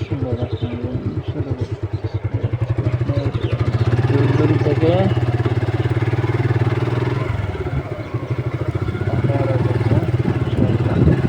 সুন্দর একটা শুরু হচ্ছে আপনার বেলগুড়ি থেকে ঢাকা যাচ্ছে ইনশাআল্লাহ।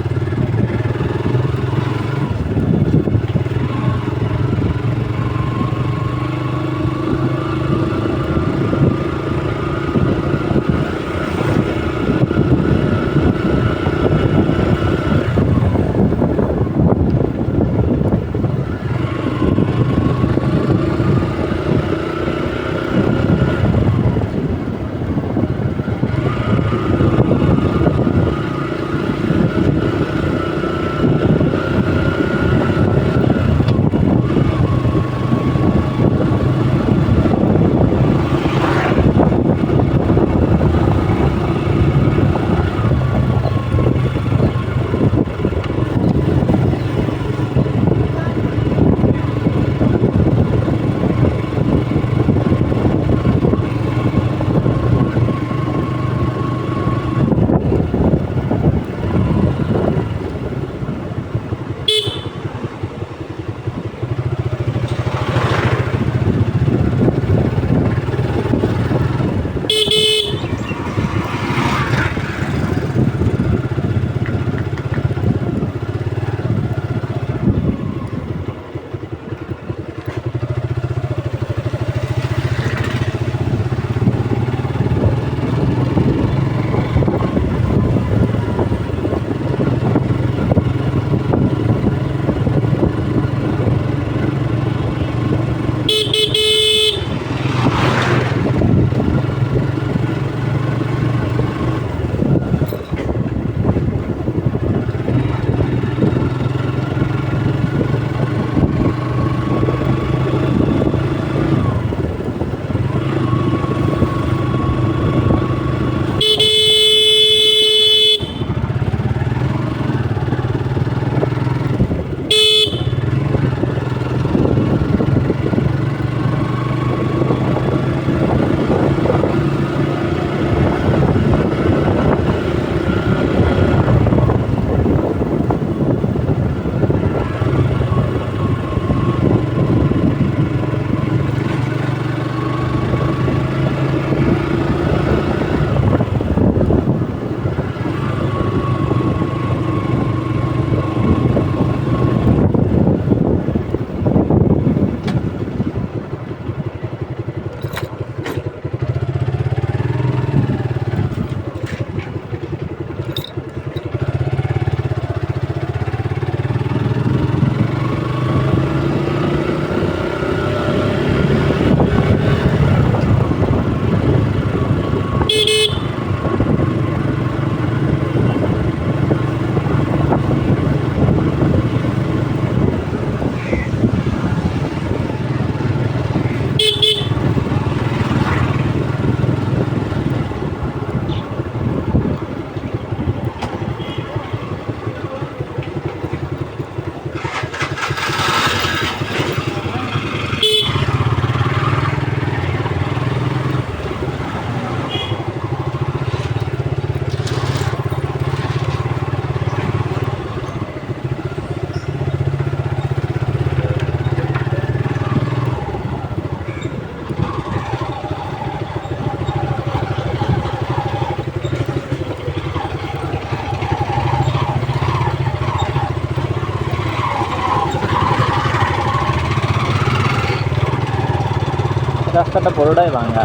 রাস্তাটা পুরোটাই ভাঙা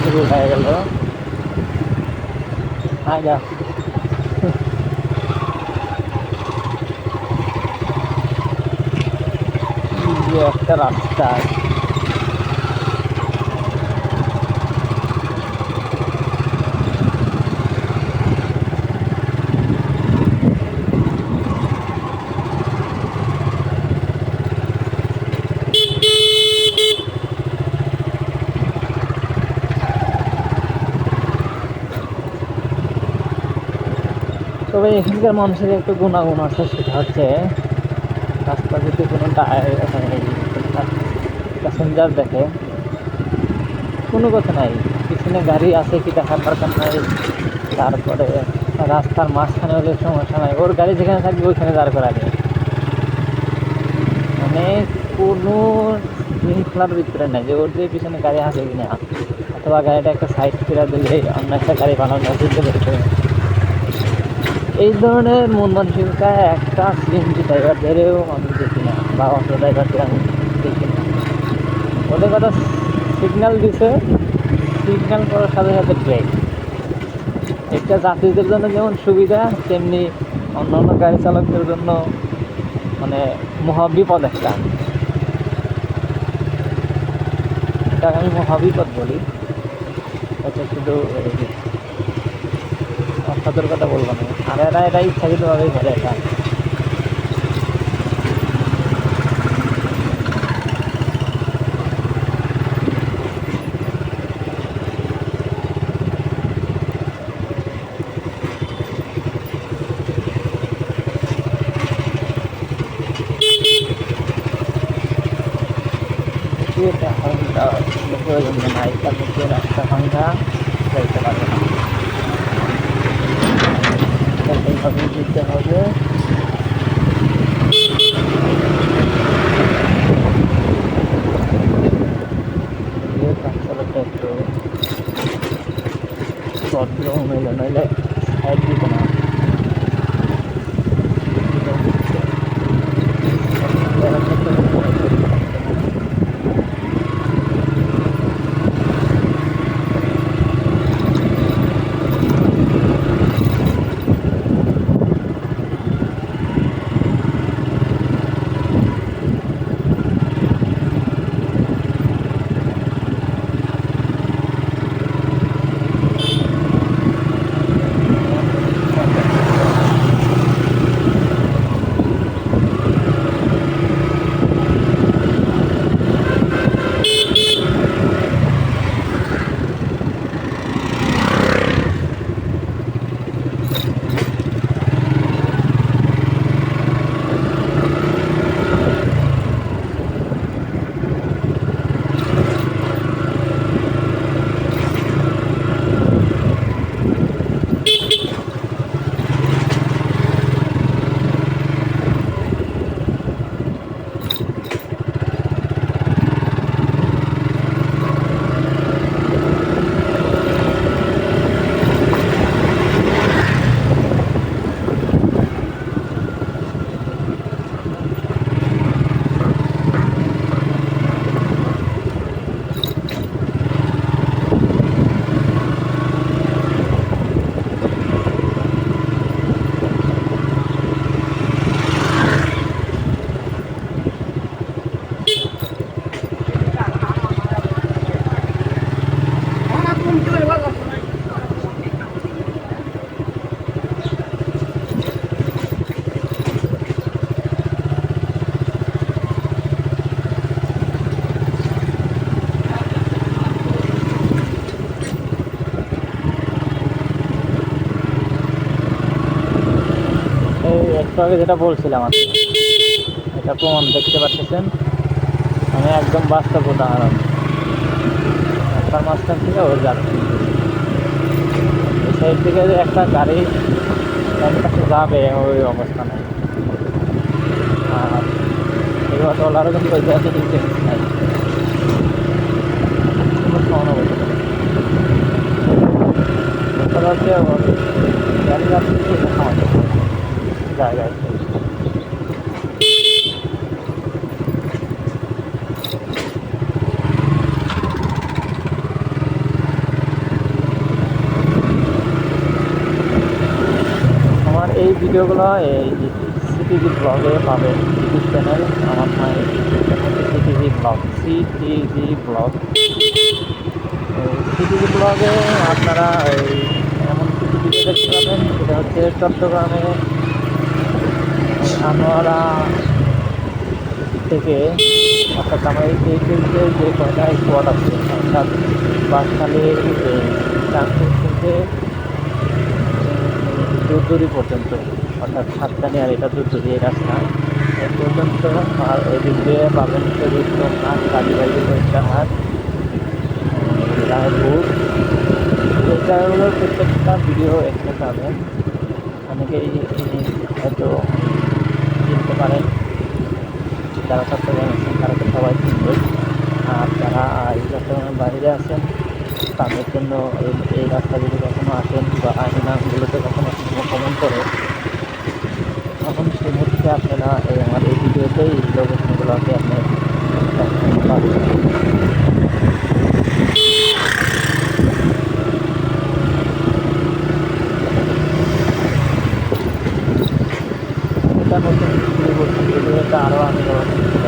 শুরু হয়ে গেল। আগা যে একটা রাস্তা তবে এখানকার মানুষের একটু গুণাগুণ আছে, সেটা হচ্ছে রাস্তা যদি কোনো প্যাসেঞ্জার দেখে কোনো কথা নাই, পিছনে গাড়ি আছে কি দেখার দরকার নাই। তারপরে রাস্তার মাঝখানে হলে সমস্যা নাই, ওর গাড়ি যেখানে থাকবে ওইখানে দাঁড় করা নেই, মানে কোনো শৃঙ্খলার ভিতরে নেই যে ওর যে পিছনে গাড়ি আসে কিনা, অথবা গাড়িটা একটা সাইড করে দিলে অন্য একটা গাড়ি বানানো বুঝতে পেরেছে। এই ধরনের মন মানসিকতা একটা সিএনজি ড্রাইভারদেরও আমি দেখি না, বা অটো ড্রাইভারদের আমি দেখি না। ওদের কথা সিগন্যাল দিছে, সিগন্যাল করার সাথে সাথে ব্রেক। এটা যাত্রীদের জন্য যেমন সুবিধা, তেমনি অন্য অন্য গাড়ি চালকদের জন্য মানে মহাবিপদ একটা। এটাকে আমি মহাবিপদ বলি। এটা শুধু অসতর্কতা বলবো না, আর এটা ইচ্ছাকৃতভাবেই করে এটা। এটা হর্নটা প্রয়োজন নাই, তার মধ্যে রাস্তা ভাঙা যাইতে পারবে না, এইভাবেই দিতে হবে। রাস্তাটা একটু ভদ্র নইলে নইলে সাইড দিতে না। একটু আগে যেটা বলছিলাম আর এটা প্রমাণ দেখতে পাচ্ছেন, আমি একদম বাস্তব উদাহরণ। রাস্তার মাঝখান থেকে ওর যাচ্ছে, সেই থেকে একটা গাড়ি কাছে যাবে ওই অবস্থা নেই। আর এই অটোওয়ালারও কিন্তু ওই জায়গাতে ইন্টারেস্ট নাই, কোনো সহানুভূতি নেই। কথা হচ্ছে গাড়ি যাচ্ছে আমাদের জায়গায়। আমার এই ভিডিওগুলো এই সিটিভি ব্লগে পাবেন, ইউটিউব চ্যানেল আমার মায়ের CTV blog, CTV blog. CTV ব্লগে আপনারা এই এমন কিছু ভিডিও দেখতে পাবেন, সেটা হচ্ছে চট্টগ্রামে আনোয়ারা থেকে, অর্থাৎ আমার এই যে কয়টা স্পট আছে, অর্থাৎ বাসখালীর চাঁদপুর থেকে দুধুরি পর্যন্ত, অর্থাৎ সাতকানি আর এটা দুধুরি এই রাস্তা এই পর্যন্ত। আর এদিক দিয়ে পাবেন রূপগঞ্জ, কালীবাড়ি, বৈশাহাট, রায়পুর, এই জায়গাগুলোর প্রত্যেকটা ভিডিও এখানে পাবেন। অনেকেই হয়তো চিনতে পারেন, যারা চট্টগ্রামে আছেন তারা তো সবাই চিনবে। আর যারা এই চট্টগ্রামের বাইরে আছেন তাদের জন্য এই রাস্তা যদি কখনো আসেন বা এই নামগুলোতে কখনো কমেন্ট করে, তখন সেই মুহূর্তে আপনারা আমার এই ভিডিওতেই লোকেশনগুলোকে আপনি পাবেন। এটা নতুন শুরু করছি, ভিডিওটা আরও আগে করা ছিল।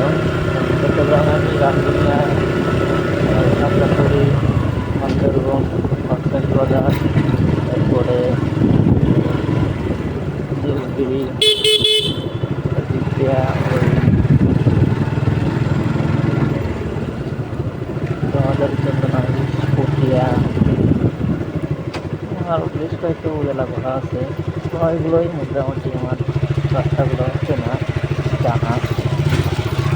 চট্টগ্রামে আমি রাঙ্গুনিয়া, খাগড়াছড়ি, বান্দরবান, কক্সবাজার, তারপরে নীলগিরি, এদিক দিয়ে ওই 2014 পুঠিয়া, আরও বেশ কয়েকটা উপজেলা করা আছে। এগুলোই মোটামুটি আমার রাস্তাগুলো চেনা জানা।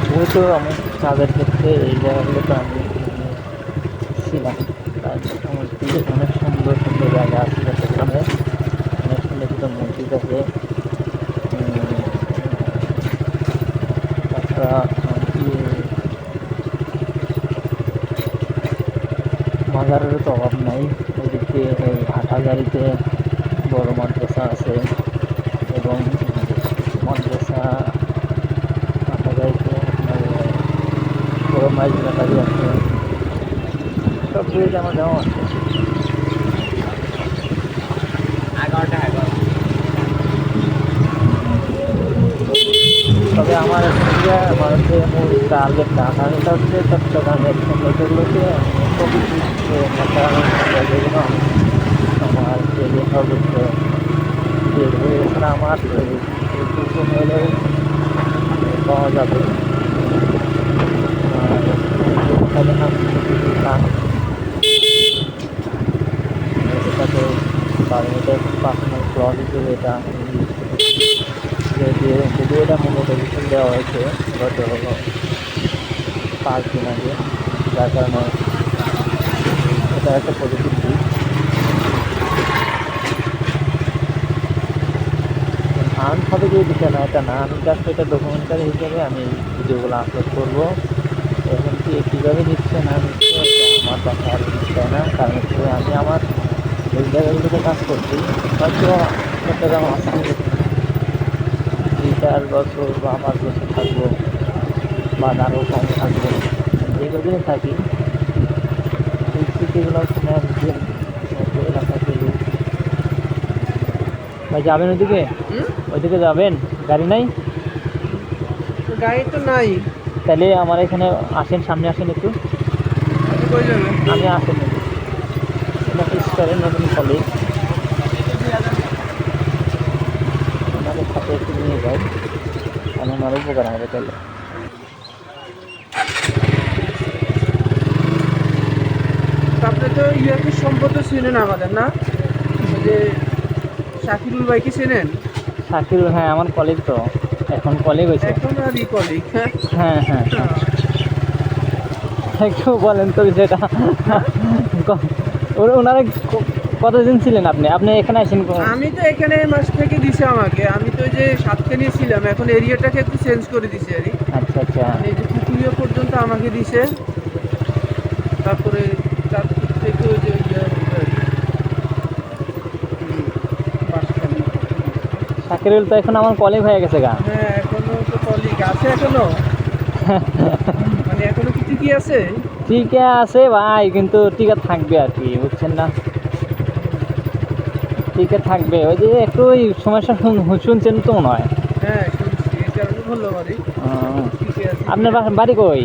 যেহেতু আমি কাজের ক্ষেত্রে এই জায়গাগুলোতে আমি ছিলাম, তাই মোটামুটি অনেক সুন্দর সুন্দর জায়গা আছে চট্টগ্রামে, অনেক সুন্দর সুন্দর মসজিদ আছে। তাছাড়া মাজারেরও তো অভাব নাই। ওদিকে এই হাটাজারিতে বড় মাদ্রাসা আছে, এবং মাদ্রাসা হাটাজারিতে আপনার বড় মাইজনাকারি আছে, সব দিকে জামা জামা আছে। তবে আমার এখন যে আমার যে মূল টার্গেটটা সেটা হচ্ছে চট্টগ্রামের সৌন্দর্যগুলোকে ছবি তুলতে যেগুলো আমার যে সর্বোচ্চ বের হয়ে এছাড়া আমার ইউটিউবে হলেও পাওয়া যাবে। আর আমি দিতাম এটাকে 12 মিনিটের পার্সোনাল ব্লগ হিসেবে এটা ভিডিওটা মূলত রিসেন্ট দেওয়া হয়েছে গত 5 দিন আগে, যার কারণে এটা একটা পজিটিভ দিক। আর্ন হবে যে বিষয় না, এটা না, আমি জাস্ট এটা ডকুমেন্টারি হিসেবে আমি ভিডিওগুলো আপলোড করবো। এখন কি কীভাবে নিচ্ছে না নিচ্ছে এটা আমার দেখার বিষয় না, কারণ হচ্ছে আমি আমার এই জায়গাগুলোতে কাজ করছি। হয়তো চট্টগ্রাম আসছি 2-4 বছর বা 5 বছর থাকবো বা আরও কম থাকবো, যে কদিনে থাকি এই স্মৃতিগুলো শুনে একদিন এলাকা পেলে। ভাই যাবেন ওইদিকে? ওইদিকে যাবেন? গাড়ি নাই? গাড়ি তো নাই। তাহলে আমার এখানে আসেন, সামনে আসেন একটু। আমি আসেন স্টারের নতুন কলেজ, আমাদের সাথে একটু নিয়ে যাই, আমার উপকার হবে। তাহলে আপনি তো ইয়াকে সম্পদ চেনেন আমাদের, না? ওই যে শাকিরুল ভাইকে চেনেন? শাকিরুল, হ্যাঁ আমার কলিগ তো, এখন কলিগ হয়েছে। এখন আর ই কলিগ। হ্যাঁ হ্যাঁ হ্যাঁ, একটু বলেন তো যেটা ওনারা কতদিন ছিলেন আপনি? আপনি এখানে আসেন? আমি তো এখানে মাস থেকে দিছে আমাকে, আমি তো যে সাতখানি ছিলাম, এখন এরিয়াটাকে একটু চেঞ্জ করে দিছে আর কি। আচ্ছা আচ্ছা, এই যে পুকুরিয়া পর্যন্ত আমাকে দিছে, তারপরে চাঁদপুর থেকে ওই যে শাকিরুল তো এখন আমার কলিগ হয়ে গেছে গা। হ্যাঁ, এখনো তো কলিগ আছে এখনো। মানে এখনো কি ঠিকই আছে? ঠিকই আছে ভাই, কিন্তু টিকা থাকবে আর কি, বুঝছেন না? টিকা থাকবে, ওই যে একটু ওই সমস্যা শুনছেন তো মনে হয়। হ্যাঁ শুনছি, এই কারণে বললো বাড়ি ঠিকই আছে। আপনার বাড়ি কই?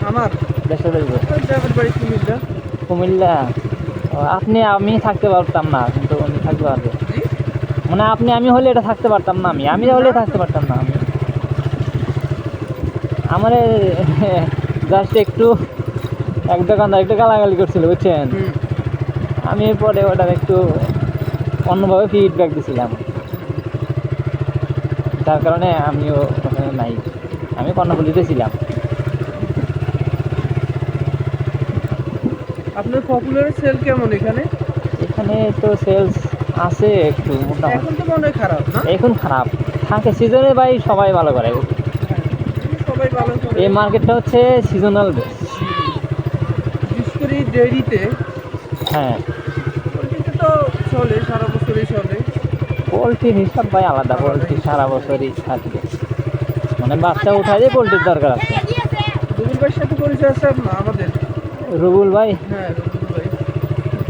আমার দেশের বাড়ি কই? গ্রামের বাড়ি কুমিল্লা। কুমিল্লা? আপনি আমি থাকতে পারতাম না, কিন্তু উনি থাকতে পারবে। জি? মানে আপনি আমি হলে এটা থাকতে পারতাম না, আমি হলে থাকতে পারতাম না। আমি আমার জাস্ট একটু এক দোকানদার একটু গালাগালি করছিল, বুঝছেন? আমি পরে ওটার একটু অন্যভাবে ফিডব্যাক দিছিলাম, যার কারণে আমিও ওখানে নাই, আমি কর্ণফুলীতে ছিলাম। আপনার পপুলার সেল কেমন এখানে? এখানে তো সেলস আছে একটু মোটামুটি। এখন তো মনে হয় খারাপ না? এখন খারাপ থাকে সিজনে ভাই, সবাই ভালো করে। হ্যাঁ, সবাই ভালো করে। এই মার্কেটটা হচ্ছে সিজনাল বেস। বিশেষ করে এই ডেইরিতে, হ্যাঁ, পোলট্রিতে তো চলে, সারা বছরই চলে। পোলট্রির হিসাব ভাই আলাদা, পোলট্রি সারা বছরই থাকবে, মানে বাচ্চা উঠাই দিয়ে পোলট্রির দরকার আছে। রুবুল ভাইয়ের সাথে পরিচয় আছে আমাদের। রুবুল ভাই, হ্যাঁ, রুবুল ভাই।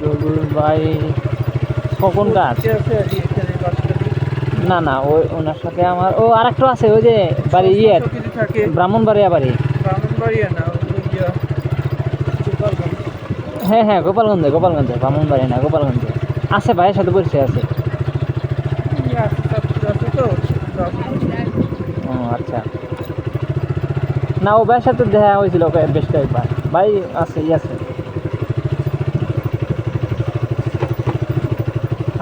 রুবুল ভাই কখন কাজ? পরিচয় আছে আর কি এখানে বাসাতে। না না, ওই ওনার সাথে আমার ও আরেকটা আছে, ওই যে বাড়ি ইয়ের সবকিছু থাকে। ব্রাহ্মণবাড়িয়া বাড়ি। ব্রাহ্মণবাড়িয়া না, ওগুলো গিয়া গোপালগঞ্জ। হ্যাঁ হ্যাঁ, গোপালগঞ্জে, গোপালগঞ্জে, ব্রাহ্মণবাড়ি না, গোপালগঞ্জে আছে, ভাইয়ের সাথে পরিচয় আছে। আছে, চাকরি আছে তো। ও আচ্ছা, না ও ভাইয়ের সাথে দেখা হয়েছিল বেশ কয়েকবার। ভাই আছে, ই আছে।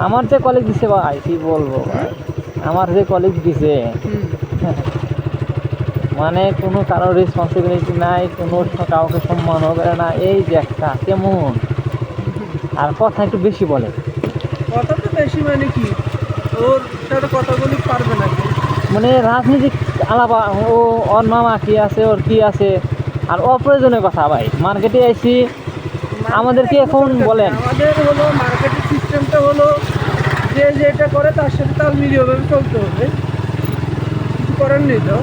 আমার যে কলেজ দিছে ভাই, কি বলবো ভাই, আমার যে কলেজ দিছে, মানে কোনো কারোর রেসপন্সিবিলিটি নাই, কোনো কাউকে সম্মানও করে না, এই যে একটা কেমন, আর কথা একটু বেশি বলে। কথা তো বেশি মানে কি, ওর সাথে কথা বলি পারবে না কেউ। মানে রাজনীতি আলাপা, ও ওর মামা কি আছে, ওর কি আছে, আর অপ্রয়োজনীয় কথা ভাই। মার্কেটে আইছি, আমাদেরকে এখন বলেন। আমাদের হলো মার্কেটের সিস্টেমটা হলো যে যেটা করে তার সাথে তাল মিলিয়েভাবে চলতে হবে, কিছু করার নেই তো।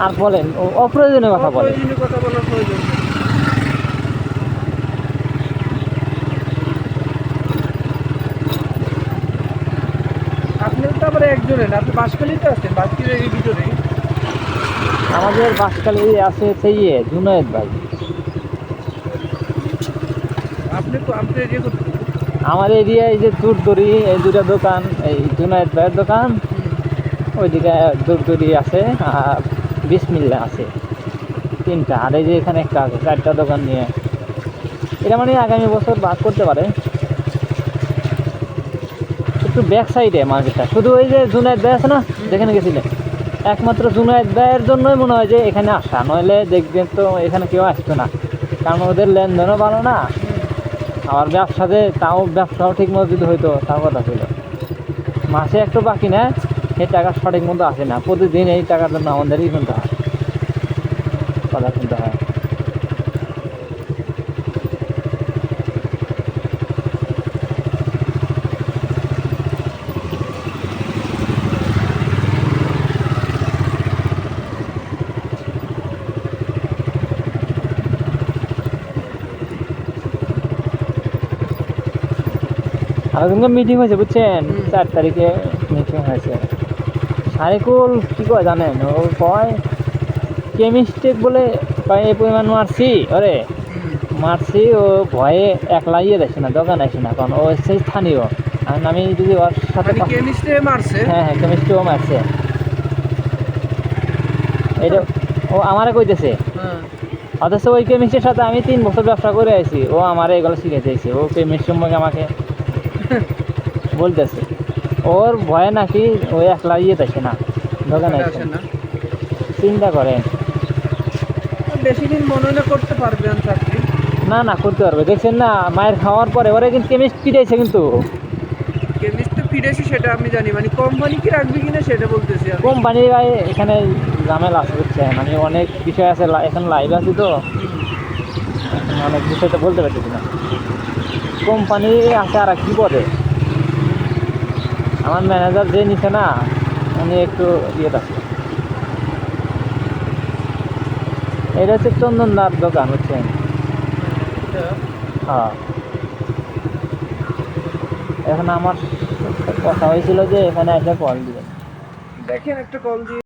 আর বলেন ও অপ্রয়োজনীয় কথা বলে। অপ্রয়োজনীয় কথা বলার প্রয়োজন নেই। আপনার তো আবার একজনের, আপনি বাঁশখালীতে আছেন, বাঁশখালীর এই ভিতরেই। আমাদের বাসকালী আছে হচ্ছে ইয়ে জুনায়েদ ভাই। আপনি এরিয়া করতে। আমার এরিয়ায় যে দুধদড়ি, এই দুটা দোকান, এই জুনায়েদ ভাইয়ের দোকান, ওইদিকে দুধদড়ি আছে, আর বিসমিল্লা আছে, তিনটা। আর এই যে এখানে একটা আছে, চারটা দোকান নিয়ে। এটা মানে আগামী বছর বাদ করতে পারে। একটু ব্যাক সাইডে মার্কেটটা, শুধু ওই যে জুনায়েদ ভাই আছে না, যেখানে গেছিলেন, একমাত্র জুনায়েদ ভাইয়ের জন্যই মনে হয় যে এখানে আসা, নইলে দেখবেন তো এখানে কেউ আসতো না, কারণ ওদের লেনদেনও ভালো না। আমার ব্যবসাতে তাও, ব্যবসাও ঠিক মতো যদি হইতো তাও কথা ছিল। মাসে একটু বাকি না, এই টাকা সঠিক মতো আসে না, প্রতিদিন এই টাকার জন্য আমাদেরই শুনতে হয়, কথা শুনতে হয়। আর কিন্তু মিটিং হয়েছে বুঝছেন, 4 তারিখে মিটিং হয়েছে। সারিকুল কী কয় জানেন, ও কয় কেমিস্ট্রি বলে কয় এই পরিমাণ মারছি, ওরে মারছি, ও ভয়ে একলা ইয়ে দেখছে না, দোকান আসে না, কারণ ও হচ্ছে স্থানীয়। আর আমি যদি ওর সাথে কেমিস্ট্রি মারছে। হ্যাঁ হ্যাঁ, কেমিস্ট্রিও মারছে। এটা ও আমারে কইতেছে, অথচ ওই কেমিস্ট্রির সাথে আমি 3 বছর ব্যবসা করে আছি, ও আমারে এগুলো শিখে চাইছে, ও কেমিস্ট্রি সম্পর্কে আমাকে বলতেছে। ওর ভয়ে নাকি ও একলা ইয়ে দেখে না, দোকানে আসে না। চিন্তা করেন। বেশি দিন মনে না করতে পারবেন চাকরি। না না, করতে পারবে, দেখছেন না মায়ের খাওয়ার পরে ওরা কিন্তু কেমিস্ট পিটাইছে, কিন্তু কেমিস্ট তো ফিরেছি সেটা আমি জানি, মানে কোম্পানি কি রাখবে কিনা সেটা বলতেছি আমি। কোম্পানি ভাই এখানে ঝামেলা আছে বুঝছেন, আমি অনেক বিষয় আছে, এখন লাইভ আছি তো, এখন অনেক বিষয় তো বলতে পারতেছি না। কোম্পানি আছে আর কি পদে, আমার ম্যানেজার যে নিছে না, উনি একটু ইয়েতে আছে। এটা হচ্ছে চন্দনদার দোকান বুঝছেন। হ্যাঁ, এখন আমার কথা হয়েছিল যে এখানে একটা কল দিবেন। দেখেন একটা কল দিয়ে